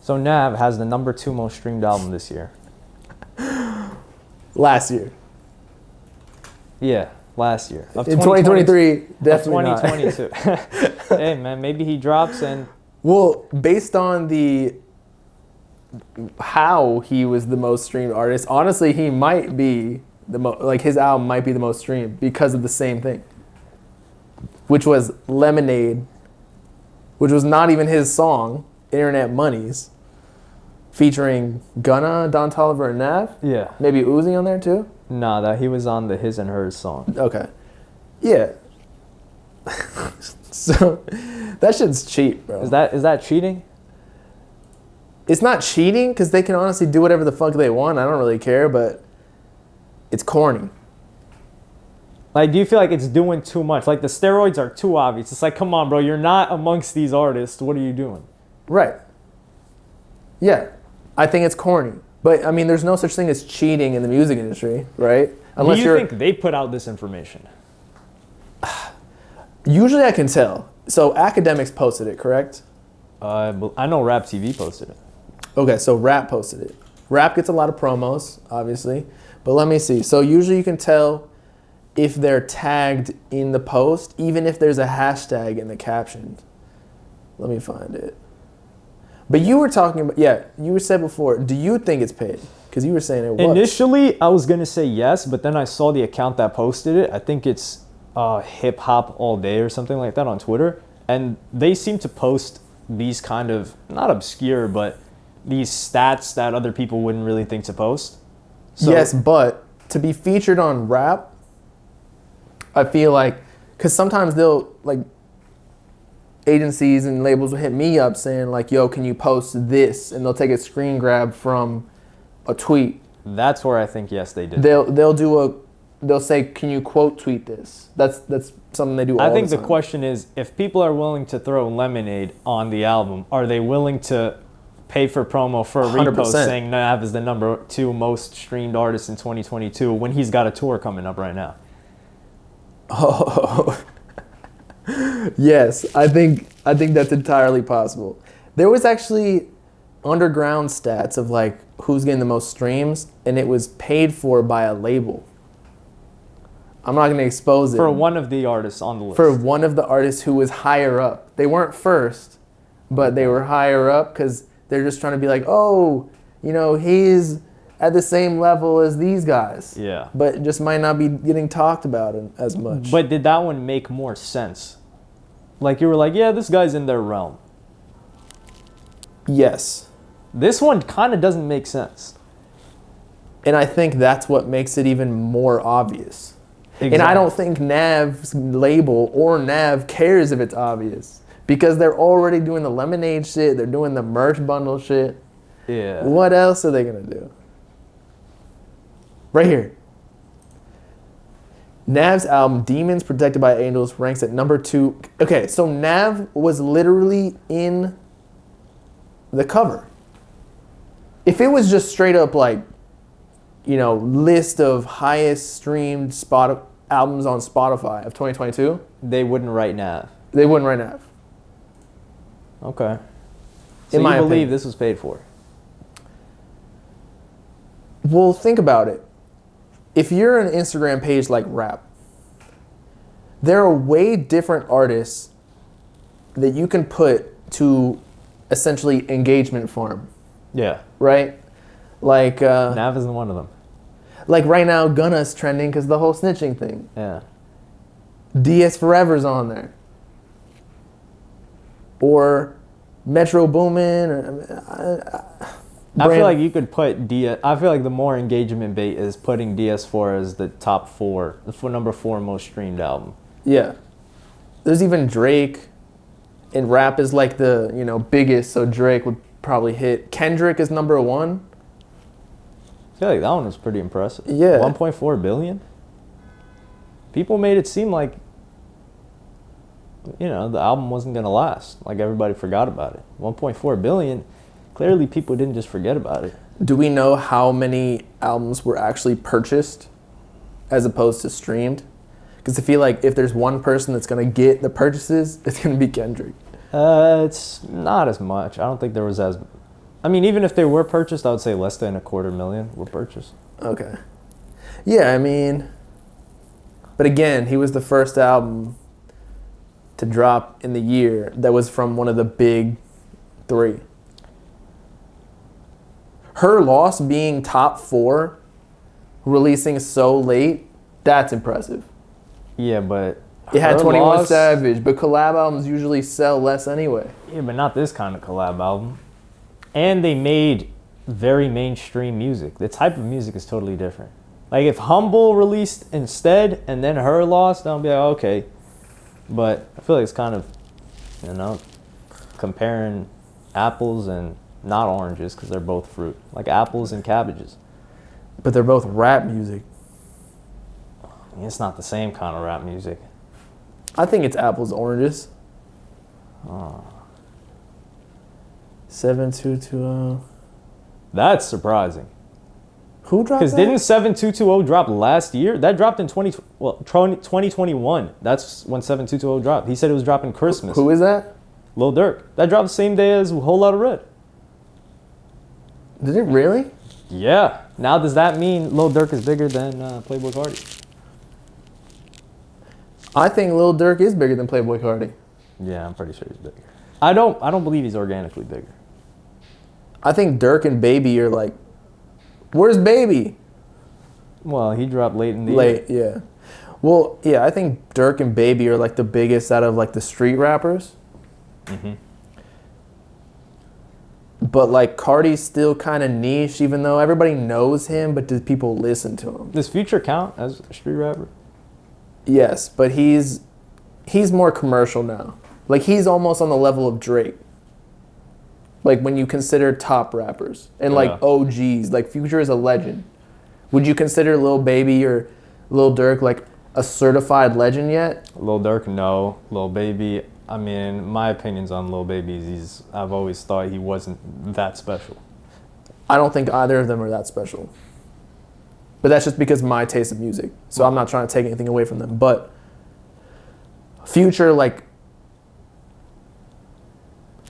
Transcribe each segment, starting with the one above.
So Nav has the number 2 most streamed album this year. Last year. Yeah, last year. In 2023, definitely 2022. not. Hey, man, maybe he drops and... Well, based on how he was the most streamed artist, honestly, he might be his album might be the most streamed because of the same thing, which was Lemonade, which was not even his song, Internet Monies, featuring Gunna, Don Toliver, and Nav. Yeah. Maybe Uzi on there too? Nah, that he was on the His and Hers song. Okay. Yeah. So that shit's cheap, bro. Is that cheating? It's not cheating because they can honestly do whatever the fuck they want. I don't really care, but it's corny. Like, do you feel like it's doing too much? Like, the steroids are too obvious. It's like, come on, bro, you're not amongst these artists. What are you doing? Right. Yeah. I think it's corny. But, I mean, there's no such thing as cheating in the music industry, right? Unless do you think they put out this information? Usually I can tell. So Academics posted it, correct? I know Rap TV posted it. Okay, so Rap posted it. Rap gets a lot of promos, obviously. But let me see. So usually you can tell if they're tagged in the post, even if there's a hashtag in the caption. Let me find it. But you were talking about, you said before, do you think it's paid? Because you were saying it was. Initially, I was going to say yes, but then I saw the account that posted it. I think it's Hip Hop All Day or something like that on Twitter. And they seem to post these kind of, not obscure, but these stats that other people wouldn't really think to post. So, yes, but to be featured on Rap, I feel like, because sometimes they'll, like, agencies and labels will hit me up saying, like, yo, can you post this? And they'll take a screen grab from a tweet. That's where I think, yes, they did. They'll say, can you quote tweet this? That's something they do all the time. I think the question is, if people are willing to throw Lemonade on the album, are they willing to pay for promo for a 100%. repost saying Nav is the number 2 most streamed artist in 2022 when he's got a tour coming up right now? Oh, yes, I think that's entirely possible. There was actually underground stats of like who's getting the most streams, and it was paid for by a label. I'm not going to expose it. For one of the artists on the list. For one of the artists who was higher up. They weren't first, but they were higher up because they're just trying to be like, oh, you know, he's at the same level as these guys. Yeah. But just might not be getting talked about as much. But did that one make more sense? Like, you were like, yeah, this guy's in their realm. Yes. This one kind of doesn't make sense. And I think that's what makes it even more obvious. Exactly. And I don't think Nav's label or Nav cares if it's obvious. Because they're already doing the Lemonade shit. They're doing the merch bundle shit. Yeah. What else are they going to do? Right here. Nav's album, Demons Protected by Angels, ranks at number 2. Okay, so Nav was literally in the cover. If it was just straight up like, you know, list of highest streamed albums on Spotify of 2022. They wouldn't write Nav. They wouldn't write Nav. Okay. So in you my believe opinion. This was paid for? Well, think about it. If you're an Instagram page like Rap, there are way different artists that you can put to essentially engagement farm. Yeah. Right? Like Nav isn't one of them. Like right now, Gunna's trending because the whole snitching thing. Yeah. DS Forever's on there. Or Metro Boomin. I feel like you could put DS. I feel like the more engagement bait is putting DS4 as the top 4, the number 4 most streamed album. Yeah. There's even Drake, and Rap is like the, you know, biggest, so Drake would probably hit. Kendrick is number 1. I feel like that one was pretty impressive. Yeah. 1.4 billion? People made it seem like, you know, the album wasn't going to last. Like everybody forgot about it. 1.4 billion, clearly people didn't just forget about it. Do we know how many albums were actually purchased as opposed to streamed? Because I feel like if there's one person that's going to get the purchases, it's going to be Kendrick. It's not as much. I don't think there was I mean, even if they were purchased, I would say less than $250,000 were purchased. Okay. Yeah, I mean, but again, he was the first album to drop in the year that was from one of the big three. Her Loss being top 4, releasing so late, that's impressive. Yeah, but It had Her 21 Loss- Savage, but collab albums usually sell less anyway. Yeah, but not this kind of collab album. And they made very mainstream music. The type of music is totally different. Like if Humble released instead and then Her Loss, then I'll be like, okay. But I feel like it's kind of, you know, comparing apples and not oranges because they're both fruit. Like apples and cabbages. But they're both rap music. I mean, it's not the same kind of rap music. I think it's apples, oranges. Oh. 7220. That's surprising. Who dropped Because that? didn't 7220 drop last year? That dropped in 2021. That's when 7220 dropped. He said it was dropping Christmas. Who is that? Lil Durk. That dropped the same day as a Whole Lotta Red. Did it really? Yeah. Now does that mean Lil Durk is bigger than Playboy Cardi? I think Lil Durk is bigger than Playboy Cardi. Yeah, I'm pretty sure he's bigger. I don't believe he's organically bigger. I think Durk and Baby are like, where's Baby? Well, he dropped late in the year. Late, yeah. Well, yeah, I think Durk and Baby are like the biggest out of like the street rappers. Mm-hmm. But like Cardi's still kind of niche, even though everybody knows him, but do people listen to him? Does Future count as a street rapper? Yes, but he's more commercial now. Like he's almost on the level of Drake. Like when you consider top rappers and like Yeah. OGs, like Future is a legend. Would you consider Lil Baby or Lil Durk like a certified legend yet? Lil Durk, no. Lil Baby, I mean, my opinions on Lil Baby is I've always thought he wasn't that special. I don't think either of them are that special. But that's just because of my taste of music. So I'm not trying to take anything away from them. But Future, like,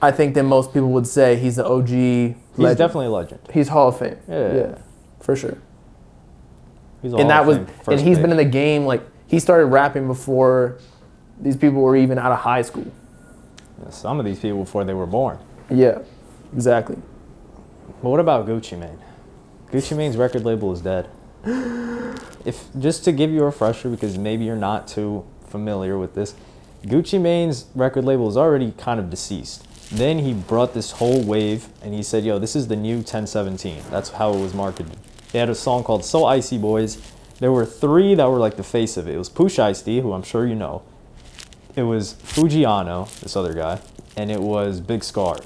I think that most people would say he's the OG legend. He's definitely a legend. He's Hall of Fame. Yeah. For sure. He's a And Hall that of was, Fame and first he's pick. been in the game, like, he started rapping before these people were even out of high school. Yeah, some of these people before they were born. Yeah, exactly. But what about Gucci Mane? Gucci Mane's record label is dead. If just to give you a refresher, because maybe you're not too familiar with this, Gucci Mane's record label is already kind of deceased. Then he brought this whole wave and he said, yo, this is the new 1017. That's how it was marketed. They had a song called So Icy Boys. There were 3 that were like the face of it. It was Pooh Shiesty, who I'm sure you know. It was Fujiano, this other guy, and it was Big Scar.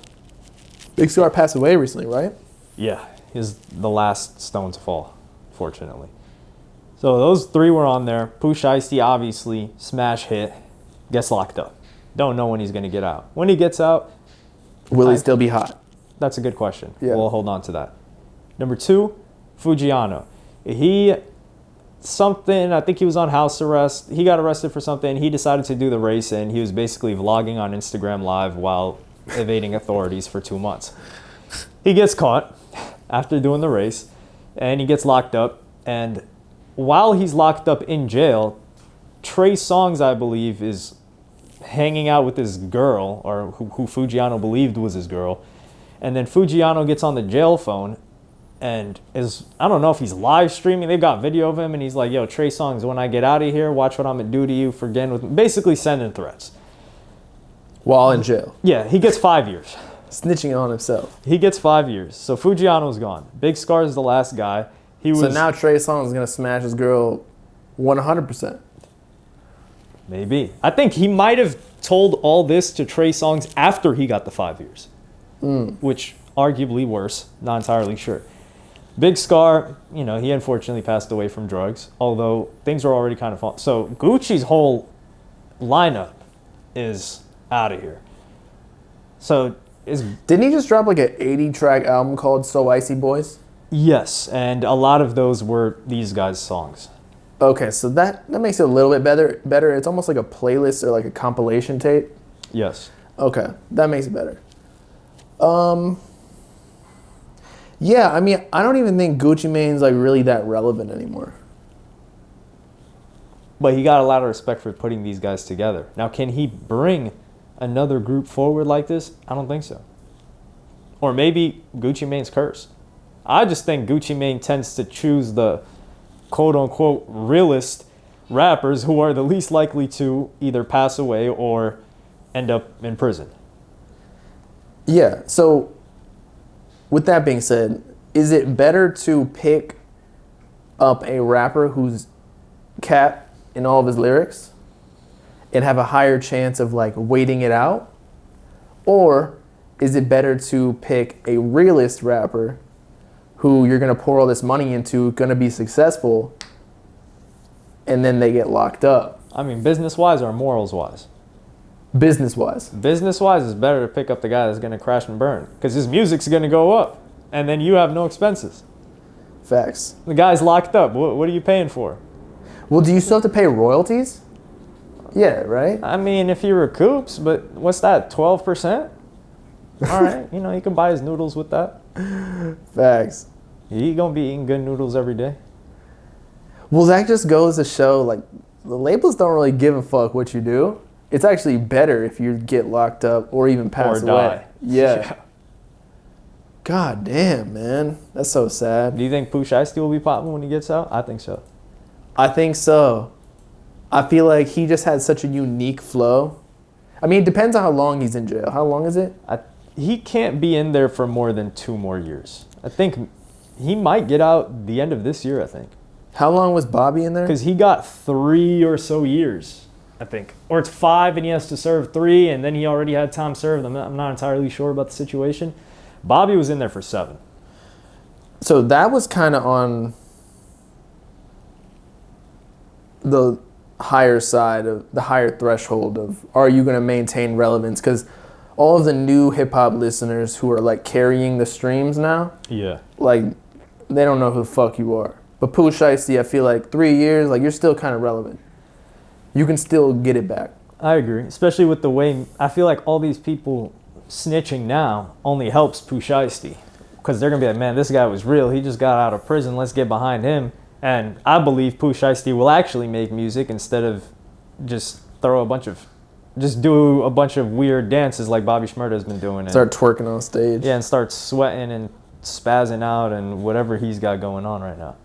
Big Scar passed away recently, right? Yeah, he's the last stone to fall, fortunately. So those 3 were on there. Pooh Shiesty, obviously, smash hit, gets locked up. Don't know when he's going to get out. When he gets out, Will he still be hot? that's a good question. Yeah. We'll hold on to that. Number 2, Fujiano. I think he was on house arrest. He got arrested for something. He decided to do the race, and he was basically vlogging on Instagram Live while evading authorities for 2 months. He gets caught after doing the race, and he gets locked up. And while he's locked up in jail, Trey Songz, I believe, is hanging out with this girl, or who Fujiano believed was his girl. And then Fujiano gets on the jail phone and I don't know if he's live streaming. They've got video of him, and he's like, yo, Trey Songz, when I get out of here, watch what I'm going to do to you for getting with me. Basically sending threats. While in jail. Yeah, he gets 5 years. Snitching on himself. He gets 5 years. So Fujiano's gone. Big Scar is the last guy. So now Trey Songz is going to smash his girl 100%. Maybe. I think he might have told all this to Trey Songz after he got the 5 years. Which, arguably worse. Not entirely sure. Big Scar, he unfortunately passed away from drugs, although things are already kind of falling. So Gucci's whole lineup is out of here. So Didn't he just drop like an 80-track album called So Icy Boys? yes, and a lot of those were these guys' songs. Okay, so that makes it a little bit better. It's almost like a playlist or like a compilation tape. Yes. Okay, that makes it better. Yeah, I mean, I don't even think Gucci Mane's like really that relevant anymore. But he got a lot of respect for putting these guys together. Now, can he bring another group forward like this? I don't think so. Or maybe Gucci Mane's cursed. I just think Gucci Mane tends to choose the quote-unquote realist rappers who are the least likely to either pass away or end up in prison. Yeah, so with that being said, is it better to pick up a rapper who's cap in all of his lyrics and have a higher chance of like waiting it out? Or is it better to pick a realist rapper who you're going to pour all this money into, going to be successful, and then they get locked up? I mean, business-wise or morals-wise? Business-wise. Business-wise, it's better to pick up the guy that's going to crash and burn because his music's going to go up, and then you have no expenses. Facts. The guy's locked up. What are you paying for? Well, do you still have to pay royalties? Yeah, right? I mean, if he recoups, but what's that, 12%? All right, he can buy his noodles with that. Facts. He going to be eating good noodles every day. Well, that just goes to show, like, the labels don't really give a fuck what you do. It's actually better if you get locked up or even pass Or away. die. Yeah. God damn, man. That's so sad. Do you think Pooh Shiesty will be popping when he gets out? I think so. I think so. I feel like he just had such a unique flow. I mean, it depends on how long he's in jail. How long is it? He can't be in there for more than 2 more years. I think he might get out the end of this year, I think. How long was Bobby in there? Because he got 3 or so years, I think. Or it's 5 and he has to serve 3, and then he already had time served. I'm not entirely sure about the situation. Bobby was in there for 7. So that was kind of on the higher side of the higher threshold of, are you going to maintain relevance? Because all of the new hip-hop listeners who are like carrying the streams now, Yeah. like they don't know who the fuck you are. But Pooh Shiesty, I feel like 3 years, like you're still kind of relevant. You can still get it back. I agree, especially with the way I feel like all these people snitching now only helps Pooh Shiesty, because they're gonna be like, man, this guy was real. He just got out of prison. Let's get behind him. And I believe Pooh Shiesty will actually make music instead of just do a bunch of weird dances like Bobby Shmurda has been doing. Start twerking on stage. Yeah, and start sweating and spazzing out and whatever he's got going on right now.